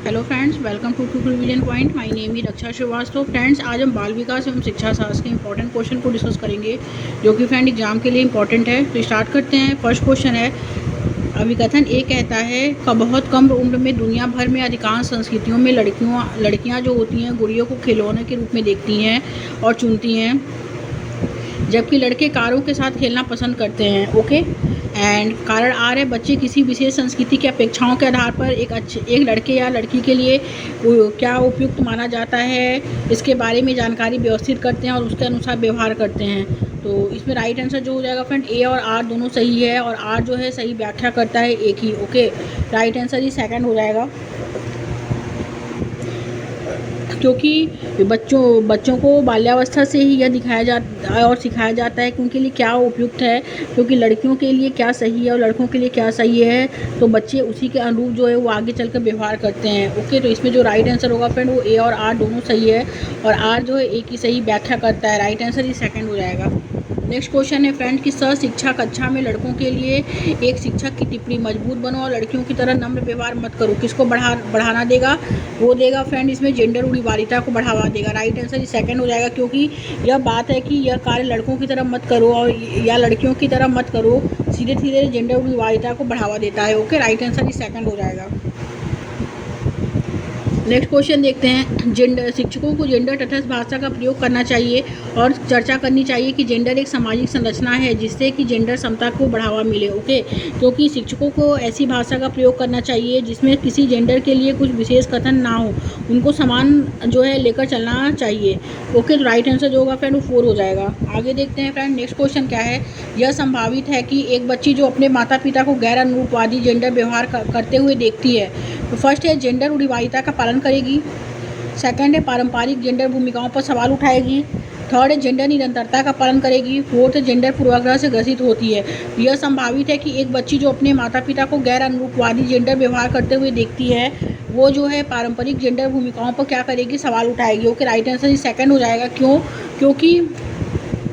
Hello friends, welcome to vision point. My name है Raksha Srivastava. Friends, आज हम बाल विकास एवं शिक्षा शास्त्र के इंपॉर्टेंट क्वेश्चन को डिस्कस करेंगे जो कि फ्रेंड एग्जाम के लिए इंपॉर्टेंट है। तो स्टार्ट करते हैं। फर्स्ट क्वेश्चन है, अभिकथन ए कहता है कि बहुत कम उम्र में दुनिया भर में अधिकांश संस्कृतियों में लड़कियां जो होती हैं गुड़ियों को खिलौने के रूप में देखती हैं और चुनती हैं, जबकि लड़के कारों के साथ खेलना पसंद करते हैं। ओके, एंड कारण आर है, बच्चे किसी विशेष संस्कृति की अपेक्षाओं के आधार पर एक लड़के या लड़की के लिए क्या उपयुक्त माना जाता है, इसके बारे में जानकारी व्यवस्थित करते हैं और उसके अनुसार व्यवहार करते हैं। तो इसमें राइट आंसर जो हो जाएगा फ्रेंड, ए और आर दोनों सही है, और आर जो है सही व्याख्या करता है एक ही। ओके, राइट आंसर ही सेकंड हो जाएगा, क्योंकि बच्चों को बाल्यावस्था से ही यह दिखाया जाता है और सिखाया जाता है कि उनके लिए क्या उपयुक्त है, क्योंकि लड़कियों के लिए क्या सही है और लड़कों के लिए क्या सही है, तो बच्चे उसी के अनुरूप जो है वो आगे चलकर व्यवहार करते हैं। ओके, तो इसमें जो राइट आंसर होगा फ्रेंड वो ए और आर दोनों सही है, और आर जो है एक ही सही व्याख्या करता है। राइट आंसर ही सेकंड हो जाएगा। नेक्स्ट क्वेश्चन है फ्रेंड कि शिक्षा कक्षा में लड़कों के लिए एक शिक्षक की टिप्पणी, मजबूत बनो और लड़कियों की तरह नम्र व्यवहार मत करो, किसको बढ़ाना देगा? वो देगा फ्रेंड इसमें जेंडर रूढ़िवादिता को बढ़ावा देगा। राइट आंसर ही सेकंड हो जाएगा, क्योंकि यह बात है कि यह कार्य लड़कों की तरह मत करो और या लड़कियों की तरह मत करो, सीधे सीधे जेंडर रूढ़िवादिता को बढ़ावा देता है। ओके, राइट आंसर ही सेकंड हो जाएगा। नेक्स्ट क्वेश्चन देखते हैं, शिक्षकों को जेंडर तटस्थ भाषा का प्रयोग करना चाहिए और चर्चा करनी चाहिए कि जेंडर एक सामाजिक संरचना है जिससे कि जेंडर समता को बढ़ावा मिले। ओके, क्योंकि शिक्षकों को ऐसी भाषा का प्रयोग करना चाहिए जिसमें किसी जेंडर के लिए कुछ विशेष कथन ना हो, उनको समान जो है लेकर चलना चाहिए। ओके, तो राइट आंसर जो होगा फ्रेंड वो 4 हो जाएगा। आगे देखते हैं फ्रेंड, नेक्स्ट क्वेश्चन क्या है, यह संभावित है कि एक बच्ची जो अपने माता पिता को गैर अनुरूपवादी जेंडर व्यवहार करते हुए देखती है, तो फर्स्ट है जेंडर रूढ़िवादिता का पालन करेगी, सेकंड है पारंपरिक जेंडर भूमिकाओं पर सवाल उठाएगी, थर्ड है जेंडर निरंतरता का पालन करेगी, फोर्थ है जेंडर पूर्वाग्रह से ग्रसित होती है। यह संभावित है कि एक बच्ची जो अपने माता पिता को गैर अनुरूपवादी जेंडर व्यवहार करते हुए देखती है, वो जो है पारंपरिक जेंडर भूमिकाओं पर क्या करेगी? सवाल उठाएगी। ओके, राइट आंसर ही सेकंड हो जाएगा। क्यों? क्योंकि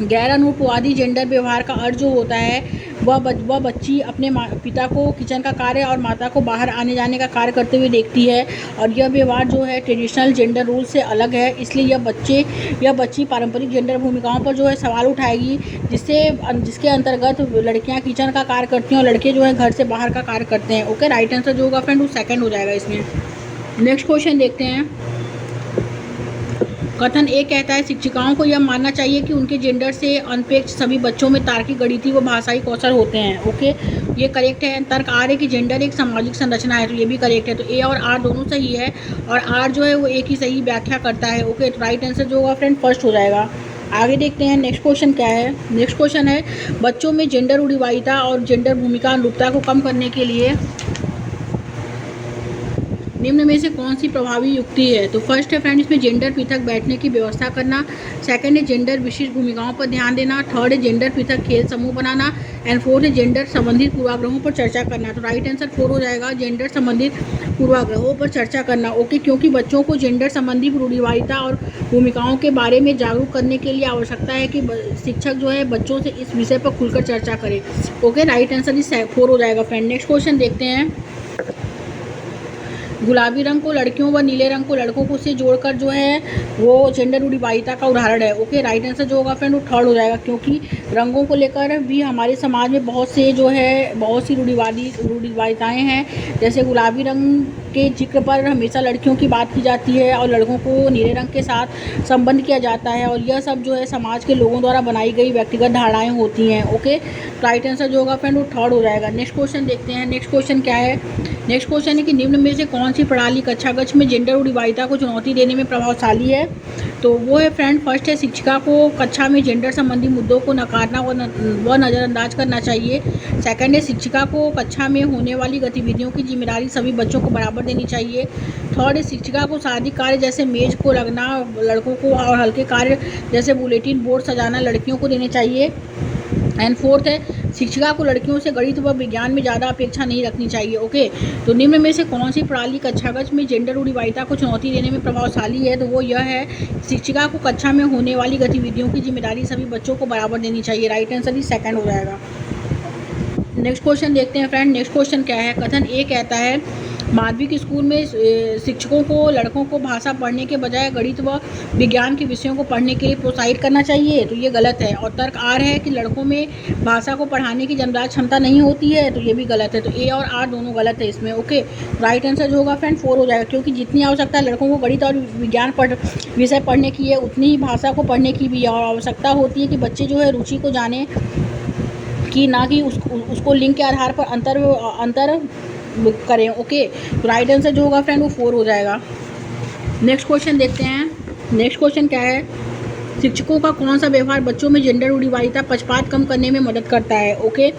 गैर अनुरूपवादी जेंडर व्यवहार का अर्थ जो होता है वह बच्ची अपने पिता को किचन का कार्य और माता को बाहर आने जाने का कार्य करते हुए देखती है, और यह व्यवहार जो है ट्रेडिशनल जेंडर रूल से अलग है। इसलिए यह बच्ची पारंपरिक जेंडर भूमिकाओं पर जो है सवाल उठाएगी, जिसके अंतर्गत लड़कियां किचन का कार्य करती हैं और लड़के जो है घर से बाहर का कार्य करते हैं। ओके, राइट आंसर जो होगा फ्रेंड वो सेकंड हो जाएगा इसमें। नेक्स्ट क्वेश्चन देखते हैं, कथन ए कहता है शिक्षिकाओं को यह मानना चाहिए कि उनके जेंडर से अनपेक्ष सभी बच्चों में तार्किक, गणितीय व भाषाई कौशल होते हैं। ओके, ये करेक्ट है। तर्क आर है कि जेंडर एक सामाजिक संरचना है, तो ये भी करेक्ट है। तो ए और आर दोनों सही है, और आर जो है वो एक ही सही व्याख्या करता है। ओके, तो राइट आंसर जो होगा फ्रेंड फर्स्ट हो जाएगा। आगे देखते हैं नेक्स्ट क्वेश्चन क्या है। नेक्स्ट क्वेश्चन है, बच्चों में जेंडर रूढ़िवादिता और जेंडर भूमिका अनुरूपता को कम करने के लिए निम्न में से कौन सी प्रभावी युक्ति है? तो फर्स्ट है फ्रेंड इसमें जेंडर पृथक बैठने की व्यवस्था करना, सेकंड है जेंडर विशिष्ट भूमिकाओं पर ध्यान देना, थर्ड है जेंडर पृथक खेल समूह बनाना, एंड फोर्थ है जेंडर संबंधित पूर्वाग्रहों पर चर्चा करना। तो राइट आंसर 4 हो जाएगा, जेंडर संबंधित पूर्वाग्रहों पर चर्चा करना। ओके, क्योंकि बच्चों को जेंडर संबंधी रूढ़िवादिता और भूमिकाओं के बारे में जागरूक करने के लिए आवश्यकता है कि शिक्षक जो है बच्चों से इस विषय पर खुलकर चर्चा करे। ओके, राइट आंसर ही 4 हो जाएगा फ्रेंड। नेक्स्ट क्वेश्चन देखते हैं, गुलाबी रंग को लड़कियों व नीले रंग को लड़कों को से जोड़कर जो है वो जेंडर रूढ़िवादिता का उदाहरण है। ओके, राइट आंसर जो होगा फ्रेंड वो थर्ड हो जाएगा, क्योंकि रंगों को लेकर भी हमारे समाज में बहुत सी रूढ़िवादिताएं हैं। जैसे गुलाबी रंग के जिक्र पर हमेशा लड़कियों की बात की जाती है और लड़कों को नीले रंग के साथ संबंध किया जाता है, और यह सब जो है समाज के लोगों द्वारा बनाई गई व्यक्तिगत धारणाएं होती हैं। ओके, राइट आंसर जो होगा फ्रेंड वो थर्ड हो जाएगा। नेक्स्ट क्वेश्चन देखते हैं। नेक्स्ट क्वेश्चन क्या है? नेक्स्ट क्वेश्चन है कि निम्न में से कौन सी प्रणाली कक्षागच्छ में जेंडर रूढ़िवादिता को चुनौती देने में प्रभावशाली है? तो वो है फ्रेंड फर्स्ट है, शिक्षिका को कक्षा में जेंडर संबंधी मुद्दों को नकारना व नज़रअंदाज करना चाहिए। सेकंड है, शिक्षिका को कक्षा में होने वाली गतिविधियों की जिम्मेदारी सभी बच्चों को बराबर देनी चाहिए। थर्ड है, शिक्षिका को सामाजिक कार्य जैसे मेज को लगना लड़कों को और हल्के कार्य जैसे बुलेटिन बोर्ड सजाना लड़कियों को देने चाहिए। एंड फोर्थ है, शिक्षिका को लड़कियों से गणित व विज्ञान में ज़्यादा अपेक्षा नहीं रखनी चाहिए। ओके, तो निम्न में से कौन सी प्रणाली कक्षागच्छ में जेंडर रूढ़िवादिता को चुनौती देने में प्रभावशाली है? तो वो यह है, शिक्षिका को कक्षा में होने वाली गतिविधियों की जिम्मेदारी सभी बच्चों को बराबर देनी चाहिए। राइट आंसर ही सेकंड हो जाएगा। नेक्स्ट क्वेश्चन देखते हैं फ्रेंड। नेक्स्ट क्वेश्चन क्या है? कथन ए कहता है माध्यमिक स्कूल में शिक्षकों को लड़कों को भाषा पढ़ने के बजाय गणित व विज्ञान के विषयों को पढ़ने के लिए प्रोत्साहित करना चाहिए, तो ये गलत है। और तर्क आर है कि लड़कों में भाषा को पढ़ाने की जन्मजात क्षमता नहीं होती है, तो ये भी गलत है। तो ए और आर दोनों गलत है इसमें। ओके, राइट आंसर जो होगा फ्रेंड 4 हो जाएगा, क्योंकि जितनी आवश्यकता है लड़कों को गणित और विज्ञान विषय पढ़ने की है, उतनी ही भाषा को पढ़ने की भी और आवश्यकता होती है कि बच्चे जो है रुचि को जाने कि ना कि उसको लिंग के आधार पर अंतर करें। ओके, तो राइट आंसर जो होगा फ्रेंड वो 4 हो जाएगा। नेक्स्ट क्वेश्चन देखते हैं। नेक्स्ट क्वेश्चन क्या है, शिक्षकों का कौन सा व्यवहार बच्चों में जेंडर रूढ़िवादिता पक्षपात कम करने में मदद करता है। ओके,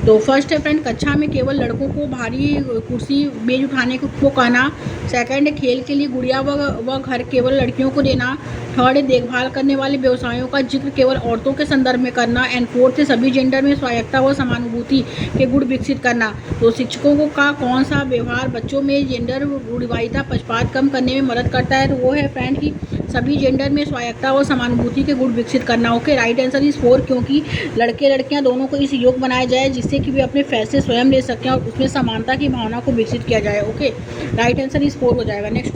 तो फर्स्ट है फ्रेंड, कक्षा में केवल लड़कों को भारी कुर्सी मेज उठाने को कहना। सेकंड है, खेल के लिए गुड़िया व घर केवल लड़कियों को देना। थर्ड है, देखभाल करने वाले व्यवसायों का जिक्र केवल औरतों के संदर्भ में करना। एंड फोर्थ है, सभी जेंडर में स्वायत्ता व समानुभूति के गुण विकसित करना। तो शिक्षकों का कौन सा व्यवहार बच्चों में जेंडर रूढ़िवादिता पक्षपात कम करने में मदद करता है, तो वो है फ्रेंड की सभी जेंडर में स्वायत्ता व समानुभूति के गुण विकसित करना। ओके, राइट आंसर इज 4, क्योंकि लड़के लड़कियां दोनों को इस योग बनाया जाए जिससे कि वे अपने फैसले स्वयं ले सकें और उसमें समानता की भावना को विकसित किया जाए। ओके, राइट आंसर इज 4 हो जाएगा। नेक्स्ट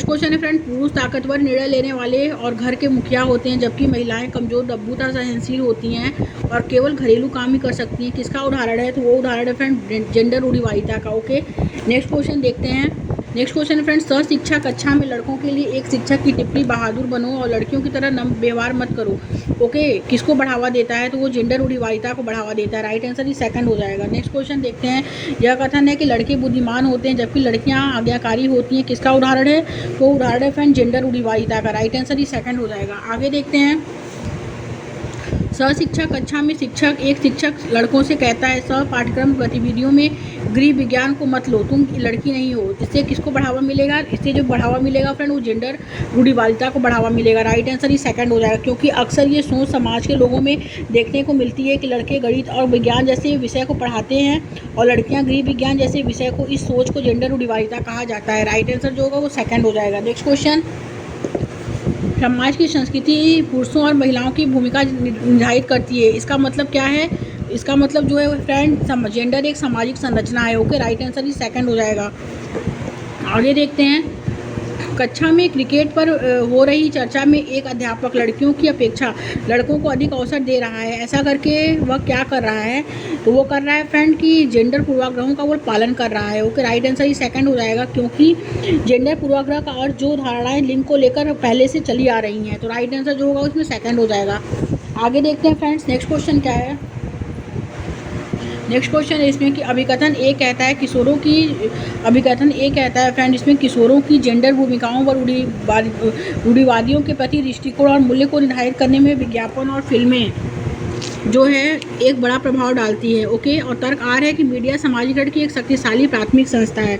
क्वेश्चन है फ्रेंड, पुरुष ताकतवर निर्णय लेने वाले और घर के मुखिया होते हैं, जबकि महिलाएं कमजोर, दब्बू तथा सहनशील होती हैं और केवल घरेलू काम ही कर सकती हैं। किसका उदाहरण है, तो वो उदाहरण है फ्रेंड जेंडर रूढ़िवादिता का। ओके, नेक्स्ट क्वेश्चन देखते हैं। नेक्स्ट क्वेश्चन है फ्रेंड, सहशिक्षा कक्षा में लड़कों के लिए एक शिक्षक की टिप्पणी बहादुर बनो और लड़कियों की तरह नम व्यवहार मत करो। ओके, किसको बढ़ावा देता है, तो वो जेंडर रूढ़िवादिता को बढ़ावा देता है। राइट आंसर ही सेकंड हो जाएगा। नेक्स्ट क्वेश्चन देखते हैं। यह कथन है कि लड़के बुद्धिमान होते हैं जबकि लड़कियां आज्ञाकारी होती हैं। किसका उदाहरण है, तो उदाहरण है फ्रेंड जेंडर रूढ़िवादिता का। राइट आंसर ही सेकंड हो जाएगा। आगे देखते हैं। सहशिक्षा कक्षा में एक शिक्षक लड़कों से कहता है, सह पाठ्यक्रम गतिविधियों में गृह विज्ञान को मत लो, तुम लड़की नहीं हो। इससे किसको बढ़ावा मिलेगा, इससे जो बढ़ावा मिलेगा फ्रेंड वो जेंडर रूढ़िवादिता को बढ़ावा मिलेगा। राइट आंसर ही सेकंड हो जाएगा, क्योंकि अक्सर ये सोच समाज के लोगों में देखने को मिलती है कि लड़के गणित और विज्ञान जैसे विषय को पढ़ाते हैं और लड़कियाँ गृह विज्ञान जैसे विषय को। इस सोच को जेंडर रूढ़िवादिता कहा जाता है। राइट आंसर जो होगा वो सेकंड हो जाएगा। नेक्स्ट क्वेश्चन, समाज की संस्कृति पुरुषों और महिलाओं की भूमिका निर्धारित करती है। इसका मतलब क्या है, इसका मतलब जो है फ्रेंड जेंडर एक सामाजिक संरचना है। ओके, राइट आंसर ही सेकंड हो जाएगा। आगे देखते हैं। कक्षा में क्रिकेट पर हो रही चर्चा में एक अध्यापक लड़कियों की अपेक्षा लड़कों को अधिक अवसर दे रहा है। ऐसा करके वह क्या कर रहा है, तो वो कर रहा है फ्रेंड कि जेंडर पूर्वाग्रहों का वो पालन कर रहा है। ओके, राइट आंसर ही सेकंड हो जाएगा, क्योंकि जेंडर पूर्वाग्रह का अर्थ जो धारणाएं लिंग को लेकर पहले से चली आ रही हैं। तो राइट आंसर जो होगा उसमें सेकंड हो जाएगा। आगे देखते हैं फ्रेंड्स। नेक्स्ट क्वेश्चन क्या है। नेक्स्ट क्वेश्चन है इसमें कि अभिकथन ए कहता है फ्रेंड इसमें किशोरों की जेंडर भूमिकाओं व रूढ़िवादियों के प्रति दृष्टिकोण और मूल्य को निर्धारित करने में विज्ञापन और फिल्में जो है एक बड़ा प्रभाव डालती है। ओके, और तर्क आर है कि मीडिया समाजीकरण की एक शक्तिशाली प्राथमिक संस्था है।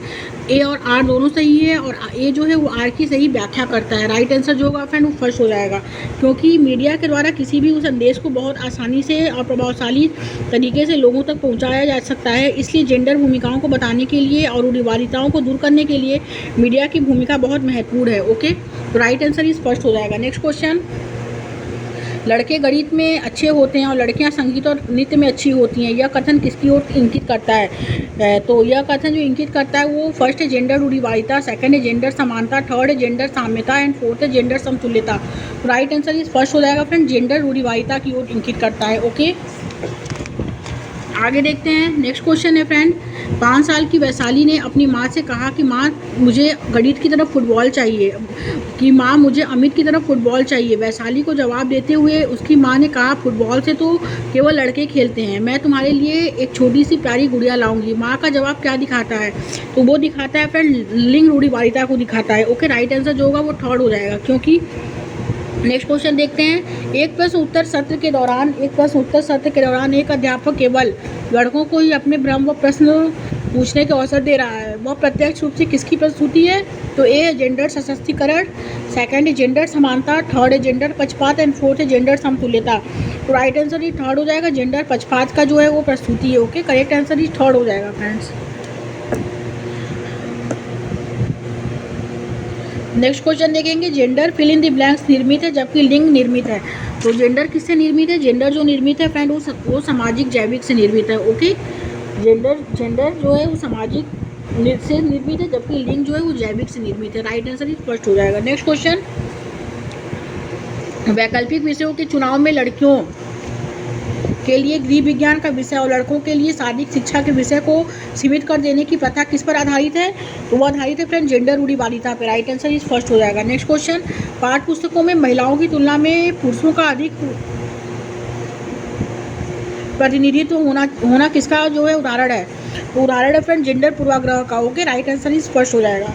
ए और आर दोनों सही है और ए जो है वो आर की सही व्याख्या करता है। राइट आंसर जो होगा फ्रेंड वो फर्स्ट हो जाएगा, क्योंकि मीडिया के द्वारा किसी भी संदेश को बहुत आसानी से और प्रभावशाली तरीके से लोगों तक पहुंचाया जा सकता है। इसलिए जेंडर भूमिकाओं को बताने के लिए और रूढ़िवादिताओं को दूर करने के लिए मीडिया की भूमिका बहुत महत्वपूर्ण है। ओके, तो राइट आंसर इस फर्स्ट हो जाएगा। नेक्स्ट क्वेश्चन, लड़के गणित में अच्छे होते हैं और लड़कियां संगीत और नृत्य में अच्छी होती हैं। यह कथन किसकी ओर इंगित करता है, तो यह कथन जो इंगित करता है वो फर्स्ट है जेंडर रूढ़िवादिता, सेकंड है जेंडर समानता, थर्ड है जेंडर साम्यता एंड फोर्थ है जेंडर समतुल्यता। तो राइट आंसर इस फर्स्ट हो जाएगा फ्रेंड, जेंडर रूढ़िवादिता की ओर इंगित करता है। ओके, आगे देखते हैं। नेक्स्ट क्वेश्चन है फ्रेंड, 5 साल की वैशाली ने अपनी माँ से कहा कि माँ मुझे गणित की तरफ फुटबॉल चाहिए, कि माँ मुझे अमित की तरफ फुटबॉल चाहिए। वैशाली को जवाब देते हुए उसकी माँ ने कहा, फुटबॉल से तो केवल लड़के खेलते हैं, मैं तुम्हारे लिए एक छोटी सी प्यारी गुड़िया लाऊंगी। माँ का जवाब क्या दिखाता है, तो वो दिखाता है फ्रेंड लिंग रूढ़िवादिता को दिखाता है। ओके, राइट आंसर जो होगा वो थर्ड हो जाएगा, क्योंकि नेक्स्ट क्वेश्चन देखते हैं। एक प्रश्न उत्तर सत्र के दौरान एक अध्यापक केवल लड़कों को ही अपने भ्रम व प्रश्न पूछने का अवसर दे रहा है। वह प्रत्यक्ष रूप से किसकी प्रस्तुति है, तो ए है जेंडर सशक्तिकरण, सेकंड है जेंडर समानता, थर्ड है जेंडर पक्षपात एंड फोर्थ है जेंडर समतुल्यता। तो राइट आंसर ही थर्ड हो जाएगा, जेंडर पक्षपात का जो है वो प्रस्तुति है। ओके, करेक्ट आंसर ही थर्ड हो जाएगा फ्रेंड्स। नेक्स्ट क्वेश्चन देखेंगे, gender fill in the blanks निर्मित है जबकि लिंग निर्मित है। तो जेंडर किससे निर्मित है, जेंडर जो निर्मित है फ्रेंड वो सामाजिक जैविक से निर्मित है। ओके, जेंडर जेंडर जो है वो सामाजिक से निर्मित है, जबकि लिंग जो है वो जैविक से निर्मित है। राइट आंसर ही स्पष्ट हो जाएगा। नेक्स्ट क्वेश्चन, वैकल्पिक विषयों के चुनाव में लड़कियों के लिए गृह विज्ञान का विषय और लड़कों के लिए शारीरिक शिक्षा के विषय को सीमित कर देने की प्रथा किस पर आधारित है? तो वो आधारित है फ्रेंड जेंडर रूढ़िवादिता पर। राइट आंसर इस फर्स्ट हो जाएगा। नेक्स्ट क्वेश्चन, पाठ्य पुस्तकों में महिलाओं की तुलना में पुरुषों का अधिक प्रतिनिधित्व होना किसका जो है उदाहरण है? तो उदाहरण है फ्रेंड जेंडर पूर्वाग्रह का। ओके, राइट आंसर इस फर्स्ट हो जाएगा।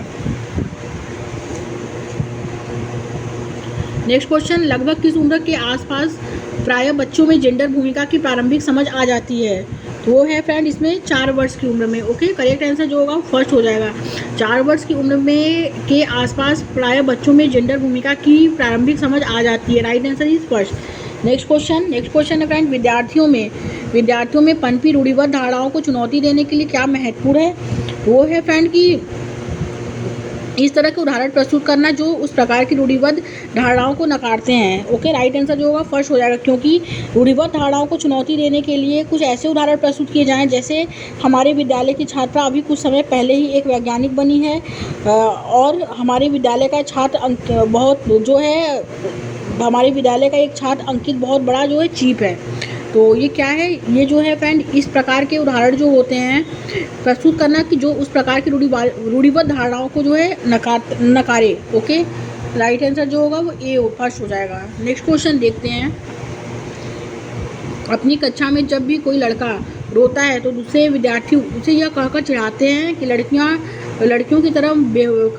नेक्स्ट क्वेश्चन, लगभग किस उम्र के आसपास प्रायः बच्चों में जेंडर भूमिका की प्रारंभिक समझ आ जाती है? तो वो है फ्रेंड इसमें 4 वर्ष की उम्र में। ओके, करेक्ट आंसर जो होगा फर्स्ट हो जाएगा। 4 वर्ष की उम्र में के आसपास प्रायः बच्चों में जेंडर भूमिका की प्रारंभिक समझ आ जाती है। Right answer is first. Next question है फ्रेंड, विद्यार्थियों में पनपी रूढ़िबद्ध धारणाओं को चुनौती देने के लिए क्या महत्वपूर्ण है? वो है फ्रेंड कि इस तरह के उदाहरण प्रस्तुत करना जो उस प्रकार की रूढ़िबद्ध धारणाओं को नकारते हैं। ओके, राइट आंसर जो होगा फर्स्ट हो जाएगा, क्योंकि रूढ़िबद्ध धारणाओं को चुनौती देने के लिए कुछ ऐसे उदाहरण प्रस्तुत किए जाएं जैसे हमारे विद्यालय की छात्रा अभी कुछ समय पहले ही एक वैज्ञानिक बनी है और हमारे विद्यालय का छात्र बहुत जो है हमारे विद्यालय का एक छात्र अंकित बहुत बड़ा जो है चीप है। तो ये क्या है? ये जो है फ्रेंड इस प्रकार के उदाहरण जो होते हैं प्रस्तुत करना कि जो उस प्रकार की रूढ़िबद्ध धारणाओं को जो है नकारे। ओके, राइट आंसर जो होगा वो ए फर्स्ट हो जाएगा। नेक्स्ट क्वेश्चन देखते हैं, अपनी कक्षा में जब भी कोई लड़का रोता है तो दूसरे विद्यार्थी उसे यह कहकर चिढ़ाते हैं कि लड़कियों की तरह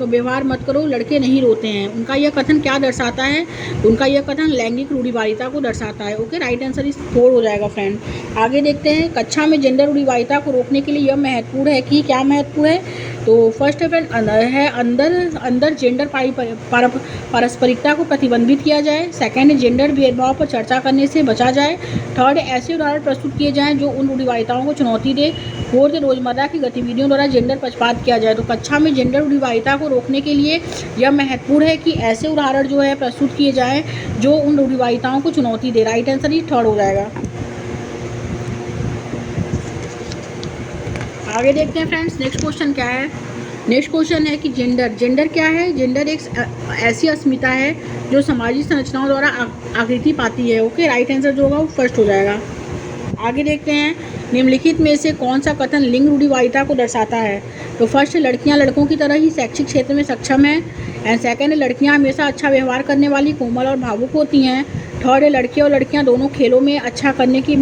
व्यवहार मत करो, लड़के नहीं रोते हैं। उनका यह कथन क्या दर्शाता है? उनका यह कथन लैंगिक रूढ़िवादिता को दर्शाता है। ओके, राइट आंसर इस 4 हो जाएगा फ्रेंड। आगे देखते हैं, कक्षा में जेंडर रूढ़िवादिता को रोकने के लिए यह महत्वपूर्ण है कि क्या महत्वपूर्ण है? तो फर्स्ट है फ्रेंड अंदर जेंडर पारस्परिकता को प्रतिबंधित किया जाए। सेकेंड है जेंडर भेदभाव पर चर्चा करने से बचा जाए। थर्ड है ऐसे उदाहरण प्रस्तुत किए जाएं जो उन रूढ़िवादिताओं को चुनौती दे। फोर्थ, रोजमर्रा की गतिविधियों द्वारा जेंडर पक्षपात किया जाए। तो कक्षा में जेंडर रूढ़िवादिता को रोकने के लिए यह महत्वपूर्ण है कि ऐसे उदाहरण जो है प्रस्तुत किए जाएं जो उन रूढ़िवादिताओं को चुनौती दे। राइट आंसर ही थर्ड हो जाएगा। आगे देखते हैं फ्रेंड्स, नेक्स्ट क्वेश्चन क्या है? नेक्स्ट क्वेश्चन है कि जेंडर क्या है? जेंडर एक ऐसी अस्मिता है जो सामाजिक संरचनाओं द्वारा आकृति पाती है। ओके, राइट आंसर जो होगा वो फर्स्ट हो जाएगा। आगे देखते हैं, निम्नलिखित में से कौन सा कथन लिंग रूढ़िवादिता को दर्शाता है? तो फर्स्ट, लड़कियां लड़कों की तरह ही शैक्षिक क्षेत्र में सक्षम हैं। एंड सेकेंड, लड़कियां हमेशा अच्छा व्यवहार करने वाली, कोमल और भावुक होती हैं। थर्ड है, लड़के और लड़कियां दोनों खेलों में अच्छा करने की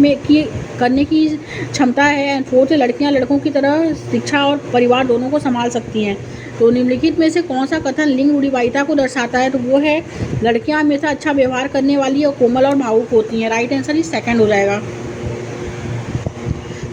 क्षमता है। एंड फोर्थ है, लड़कियां लड़कों की तरह शिक्षा और परिवार दोनों को संभाल सकती हैं। तो निम्नलिखित में से कौन सा कथन लिंग रूढ़िवादिता को दर्शाता है? तो वो है लड़कियां हमेशा अच्छा व्यवहार करने वाली और कोमल और भावुक होती हैं। राइट आंसर इस सेकेंड हो जाएगा।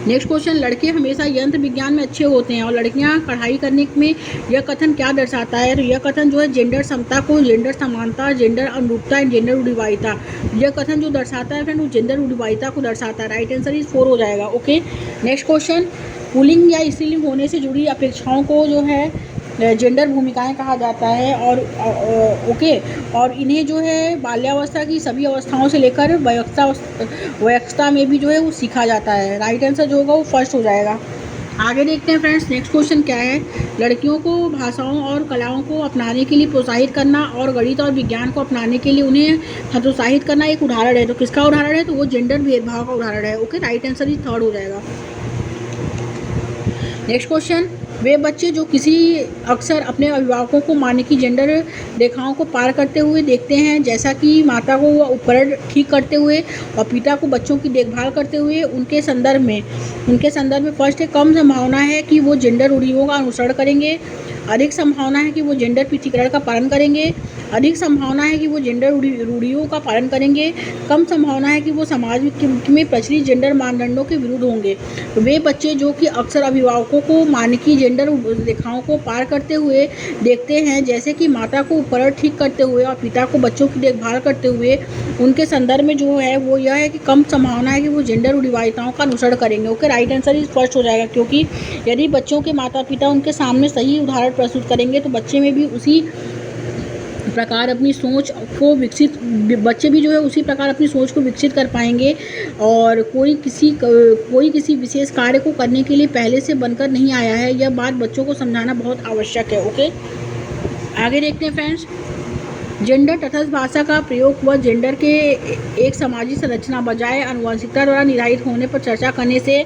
नेक्स्ट क्वेश्चन, लड़के हमेशा यंत्र विज्ञान में अच्छे होते हैं और लड़कियां पढ़ाई करने में, यह कथन क्या दर्शाता है? तो यह कथन जो है जेंडर समता को, जेंडर समानता, जेंडर अनुरूपता एंड जेंडर रूढ़िवादिता, यह कथन जो दर्शाता है फ्रेंड वो जेंडर रूढ़िवादिता को दर्शाता है। राइट आंसर इस 4 हो जाएगा। ओके, नेक्स्ट क्वेश्चन, पुल्लिंग या स्त्रीलिंग होने से जुड़ी अपेक्षाओं को जो है जेंडर भूमिकाएं कहा जाता है और और इन्हें जो है बाल्यावस्था की सभी अवस्थाओं से लेकर वयस्कता में भी जो है वो सीखा जाता है। राइट आंसर जो होगा वो फर्स्ट हो जाएगा। आगे देखते हैं फ्रेंड्स, नेक्स्ट क्वेश्चन क्या है? लड़कियों को भाषाओं और कलाओं को अपनाने के लिए प्रोत्साहित करना और गणित और विज्ञान को अपनाने के लिए उन्हें हतोत्साहित करना एक उदाहरण है। तो किसका उदाहरण है? तो वो जेंडर भेदभाव का उदाहरण है। ओके, राइट आंसर इस 3rd हो जाएगा। नेक्स्ट क्वेश्चन, वे बच्चे जो अक्सर अपने अभिभावकों को माने की जेंडर रेखाओं को पार करते हुए देखते हैं, जैसा कि माता को वह उपकरण ठीक करते हुए और पिता को बच्चों की देखभाल करते हुए, उनके संदर्भ में फर्स्ट है, कम संभावना है कि वो जेंडर रूढ़ियों का अनुसरण करेंगे। अधिक संभावना है कि वो जेंडर पृथक्करण का पालन करेंगे। अधिक संभावना है कि वो जेंडर रूढ़ियों का पालन करेंगे। कम संभावना है कि वो समाज में प्रचलित जेंडर मानदंडों के विरुद्ध होंगे। तो वे बच्चे जो कि अक्सर अभिभावकों को मानकीय जेंडर रेखाओं को पार करते हुए देखते हैं, जैसे कि माता को उपकरण ठीक करते हुए और पिता को बच्चों की देखभाल करते हुए, उनके संदर्भ में जो है वो यह है कि कम संभावना है कि वो जेंडर रूढ़िवादिताओं का अनुसरण करेंगे। ओके, राइट आंसर इस फर्स्ट हो जाएगा, क्योंकि यदि बच्चों के माता पिता उनके सामने सही उदाहरण प्रस्तुत करेंगे तो बच्चे में भी उसी प्रकार अपनी सोच को विकसित, बच्चे भी जो है उसी प्रकार अपनी सोच को विकसित कर पाएंगे। और कोई किसी विशेष कार्य को करने के लिए पहले से बनकर नहीं आया है, यह बात बच्चों को समझाना बहुत आवश्यक है। ओके, आगे देखते हैं फ्रेंड्स। जेंडर तटस्थ भाषा का प्रयोग व जेंडर के एक सामाजिक संरचना बजाय आनुवंशिकता द्वारा निर्धारित होने पर चर्चा करने से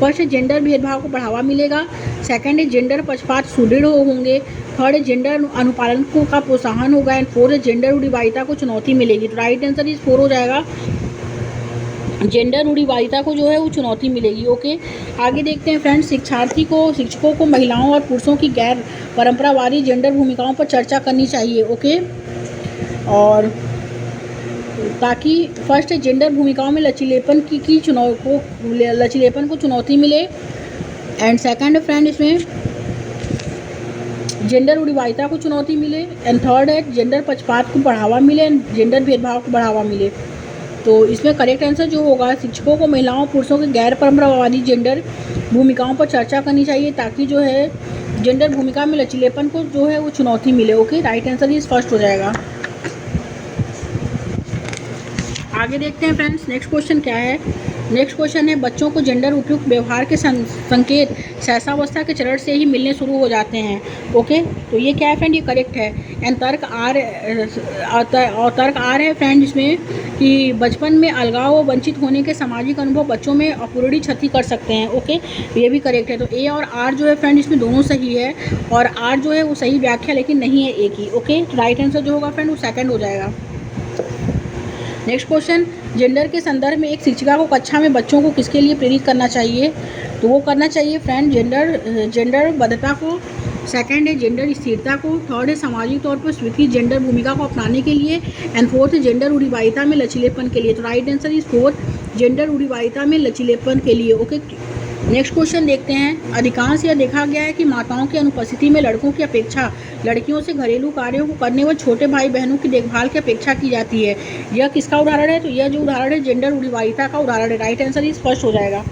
फर्स्ट जेंडर भेदभाव को बढ़ावा मिलेगा, सेकंड है जेंडर पक्षपात सुदृढ़ होंगे, थर्ड है जेंडर अनुपालन का प्रोत्साहन होगा, एंड फोर्थ है जेंडर रूढ़िवादिता को चुनौती मिलेगी। तो राइट आंसर इस 4 हो जाएगा, जेंडर रूढ़िवादिता को जो है वो चुनौती मिलेगी। ओके, आगे देखते हैं फ्रेंड्स। शिक्षकों को महिलाओं और पुरुषों की गैर परंपरावादी जेंडर भूमिकाओं पर चर्चा करनी चाहिए। ओके, और ताकि फर्स्ट जेंडर भूमिकाओं में लचीलेपन को चुनौती मिले, एंड सेकंड फ्रेंड इसमें जेंडर रूढ़िवादिता को चुनौती मिले, एंड थर्ड है जेंडर पक्षपात को बढ़ावा मिले, एंड जेंडर भेदभाव को बढ़ावा मिले। तो इसमें करेक्ट आंसर जो होगा, शिक्षकों को महिलाओं पुरुषों के गैर परंपरावादी जेंडर भूमिकाओं पर चर्चा करनी चाहिए ताकि जो है जेंडर भूमिका में लचीलेपन को जो है वो चुनौती मिले। ओके, राइट आंसर इस फर्स्ट हो जाएगा। आगे देखते हैं फ्रेंड्स, नेक्स्ट क्वेश्चन क्या है। नेक्स्ट क्वेश्चन है, बच्चों को जेंडर उपयुक्त व्यवहार के संकेत शैशवावस्था के चरण से ही मिलने शुरू हो जाते हैं। ओके, तो ये क्या है फ्रेंड, ये करेक्ट है। एंड तर्क आर है फ्रेंड इसमें कि बचपन में अलगाव व वंचित होने के सामाजिक अनुभव बच्चों में अपूरणीय क्षति कर सकते हैं। ओके, तो ये भी करेक्ट है। तो ए और आर जो है फ्रेंड इसमें दोनों सही है, और आर जो है वो सही व्याख्या लेकिन नहीं है ए की। ओके, तो राइट आंसर जो होगा फ्रेंड वो सेकंड हो जाएगा। नेक्स्ट क्वेश्चन, जेंडर के संदर्भ में एक शिक्षिका को कक्षा में बच्चों को किसके लिए प्रेरित करना चाहिए। तो वो करना चाहिए फ्रेंड जेंडर बद्धता को, सेकंड है जेंडर स्थिरता को, थर्ड है सामाजिक तौर पर स्वीकृत जेंडर भूमिका को अपनाने के लिए, एंड फोर्थ है जेंडर रूढ़िवादिता में लचीलेपन के लिए। तो right answer is fourth, gender रूढ़िवादिता में लचीलेपन के लिए। ओके, नेक्स्ट क्वेश्चन देखते हैं। अधिकांश यह देखा गया है कि माताओं की अनुपस्थिति में लड़कों की अपेक्षा लड़कियों से घरेलू कार्यों को करने व छोटे भाई बहनों की देखभाल की अपेक्षा की जाती है। यह किसका उदाहरण है। तो यह जो उदाहरण है जेंडर रूढ़िवादिता का उदाहरण है। राइट आंसर इस फर्स्ट हो जाएगा।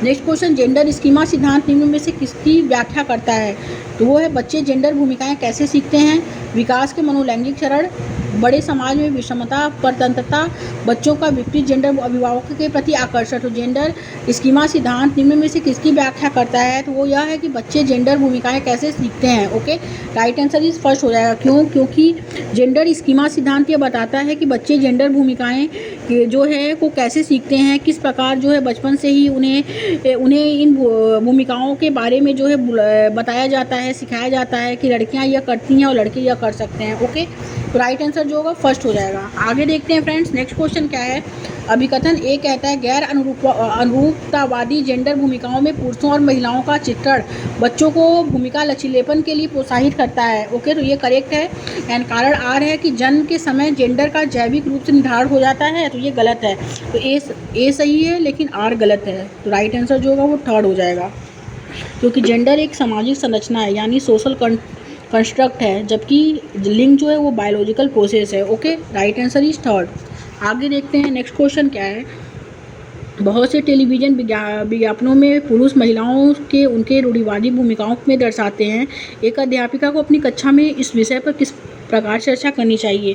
नेक्स्ट क्वेश्चन, जेंडर स्कीमा सिद्धांत निम्न में से किसकी व्याख्या करता है। तो वो है बच्चे जेंडर भूमिकाएं कैसे सीखते हैं, विकास के मनोलैंगिक चरण, बड़े समाज में विषमता, परतंत्रता, बच्चों का विपरीत जेंडर अभिभावकों के प्रति आकर्षण। तो जेंडर स्कीमा सिद्धांत निम्न में से किसकी व्याख्या करता है। तो वो यह है कि बच्चे जेंडर भूमिकाएं कैसे सीखते हैं। ओके, राइट आंसर इस फर्स्ट हो जाएगा। क्यों, क्योंकि जेंडर स्कीमा सिद्धांत ये बताता है कि बच्चे जेंडर भूमिकाएं जो है को कैसे सीखते हैं, किस प्रकार जो है बचपन से ही उन्हें इन भूमिकाओं के बारे में जो है बताया जाता है, सिखाया जाता है कि लड़कियां यह करती हैं और लड़के यह कर सकते हैं। ओके, तो राइट आंसर जो होगा फर्स्ट हो जाएगा। आगे देखते हैं फ्रेंड्स, नेक्स्ट क्वेश्चन क्या है। अभिकथन ए कहता है गैर अनुरूपतावादी जेंडर भूमिकाओं में पुरुषों और महिलाओं का चित्रण बच्चों को भूमिका लचीलेपन के लिए प्रोत्साहित करता है। ओके, तो ये करेक्ट है। एंड कारण आर है कि जन्म के समय जेंडर का जैविक रूप से निर्धारण हो जाता है। तो ये गलत है। तो ए सही है लेकिन आर गलत है। तो राइट आंसर जो होगा वो थर्ड हो जाएगा, क्योंकि जेंडर एक सामाजिक संरचना है यानी सोशल कंस्ट्रक्ट है, जबकि लिंग जो है वो बायोलॉजिकल प्रोसेस है। Okay, right answer is third. आगे देखते हैं नेक्स्ट क्वेश्चन क्या है। बहुत से टेलीविज़न विज्ञापनों में पुरुष महिलाओं के उनके रूढ़िवादी भूमिकाओं में दर्शाते हैं। एक अध्यापिका को अपनी कक्षा में इस विषय पर किस प्रकार चर्चा करनी चाहिए।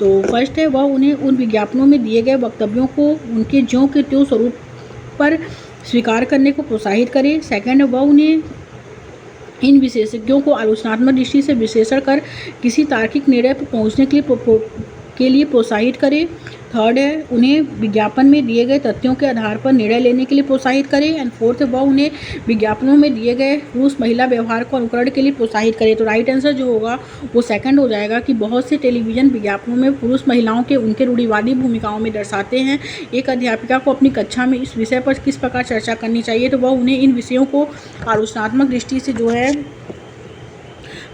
तो फर्स्ट है वह उन्हें उन विज्ञापनों में दिए गए वक्तव्यों को उनके ज्यों के त्यों स्वरूप पर स्वीकार करने को प्रोत्साहित करे। सेकंड है वह उन्हें इन विशेषज्ञों को आलोचनात्मक दृष्टि से विश्लेषण कर किसी तार्किक निर्णय पर पहुंचने के लिए प्रोत्साहित करें। थर्ड है उन्हें विज्ञापन में दिए गए तथ्यों के आधार पर निर्णय लेने के लिए प्रोत्साहित करें। एंड फोर्थ है वह उन्हें विज्ञापनों में दिए गए पुरुष महिला व्यवहार को अनुकरण के लिए प्रोत्साहित करें। तो राइट आंसर जो होगा वो सेकंड हो जाएगा कि बहुत से टेलीविज़न विज्ञापनों में पुरुष महिलाओं के उनके रूढ़िवादी भूमिकाओं में दर्शाते हैं। एक अध्यापिका को अपनी कक्षा में इस विषय पर किस प्रकार चर्चा करनी चाहिए। तो वह उन्हें इन विषयों को आलोचनात्मक दृष्टि से जो है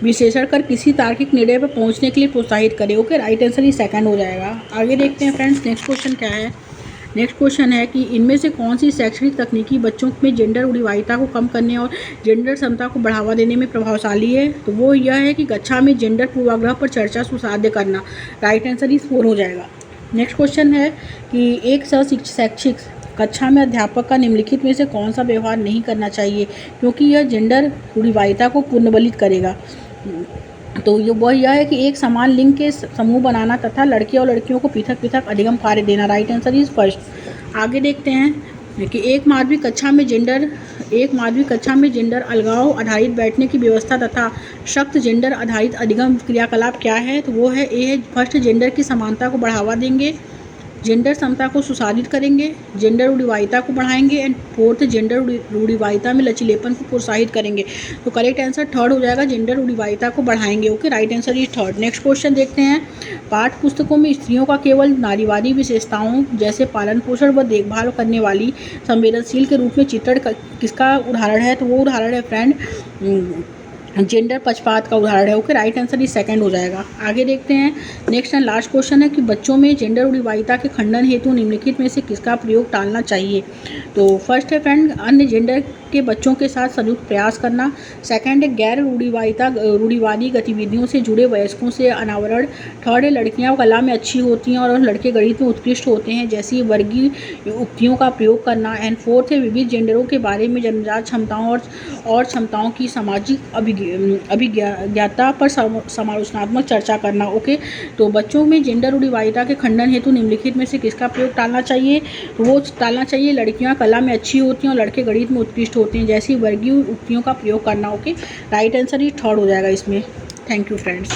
विश्लेषण कर किसी तार्किक निर्णय पर पहुंचने के लिए प्रोत्साहित करें। ओके, राइट आंसर ही सेकंड हो जाएगा। आगे देखते हैं फ्रेंड्स, नेक्स्ट क्वेश्चन क्या है। नेक्स्ट क्वेश्चन है कि इनमें से कौन सी शैक्षणिक तकनीकी बच्चों में जेंडर रूढ़िवादिता को कम करने और जेंडर समता को बढ़ावा देने में प्रभावशाली है। तो वो यह है कि कक्षा में जेंडर पूर्वाग्रह पर चर्चा सुसाध्य करना। राइट आंसर ही 4 हो जाएगा। नेक्स्ट क्वेश्चन है कि एक शैक्षिक कक्षा में अध्यापक का निम्नलिखित में से कौन सा व्यवहार नहीं करना चाहिए क्योंकि यह जेंडर रूढ़िवादिता को पुनर्बलित करेगा। तो ये वह यह है कि एक समान लिंग के समूह बनाना तथा लड़के और लड़कियों को पृथक पृथक अधिगम कार्य देना। Right answer is first. आगे देखते हैं कि एक माध्यमिक कक्षा में जेंडर अलगाव आधारित बैठने की व्यवस्था तथा सख्त जेंडर आधारित अधिगम क्रियाकलाप क्या है, तो वो है ए है फर्स्ट, जेंडर की समानता को बढ़ावा देंगे, जेंडर समता को सुशासित करेंगे, जेंडर रूढ़िवादिता को बढ़ाएंगे, एंड फोर्थ, जेंडर रूढ़िवादिता में लचीलेपन को प्रोत्साहित करेंगे। तो करेक्ट आंसर थर्ड हो जाएगा, जेंडर रूढ़िवादिता को बढ़ाएंगे। Okay, right answer is third. Next question देखते हैं। पाठ्य पुस्तकों में स्त्रियों का केवल नारीवादी विशेषताओं जैसे पालन पोषण व देखभाल करने वाली संवेदनशील के रूप में चित्रण किसका उदाहरण है, तो वो उदाहरण है फ्रेंड जेंडर पक्षपात का उदाहरण है। Okay, right answer is second हो जाएगा। आगे देखते हैं। नेक्स्ट एंड लास्ट क्वेश्चन है कि बच्चों में जेंडर रूढ़िवादिता के खंडन हेतु निम्नलिखित में से किसका प्रयोग टालना चाहिए। तो फर्स्ट है फ्रेंड अन्य जेंडर के बच्चों के साथ संयुक्त प्रयास करना। सेकंड है गैर रूढ़िवादी गतिविधियों से जुड़े वयस्कों से अनावरण। थर्ड है लड़कियां कला में अच्छी होती हैं और लड़के गणित में उत्कृष्ट होते हैं जैसी वर्गीय उक्तियों का प्रयोग करना। एंड फोर्थ है विविध जेंडरों के बारे में जन्मजात क्षमताओं और क्षमताओं की सामाजिक अभिज्ञता पर समालोचनात्मक चर्चा करना। ओके, तो बच्चों में जेंडर रूढ़िवादिता के खंडन हेतु निम्नलिखित में से किसका प्रयोग टालना चाहिए, तो वो टालना चाहिए लड़कियां कला में अच्छी होती हैं और लड़के गणित में उत्कृष्ट होते हैं जैसी वर्गीय उक्तियों का प्रयोग करना। ओके, राइट आंसर ही थर्ड हो जाएगा इसमें। Thank you friends.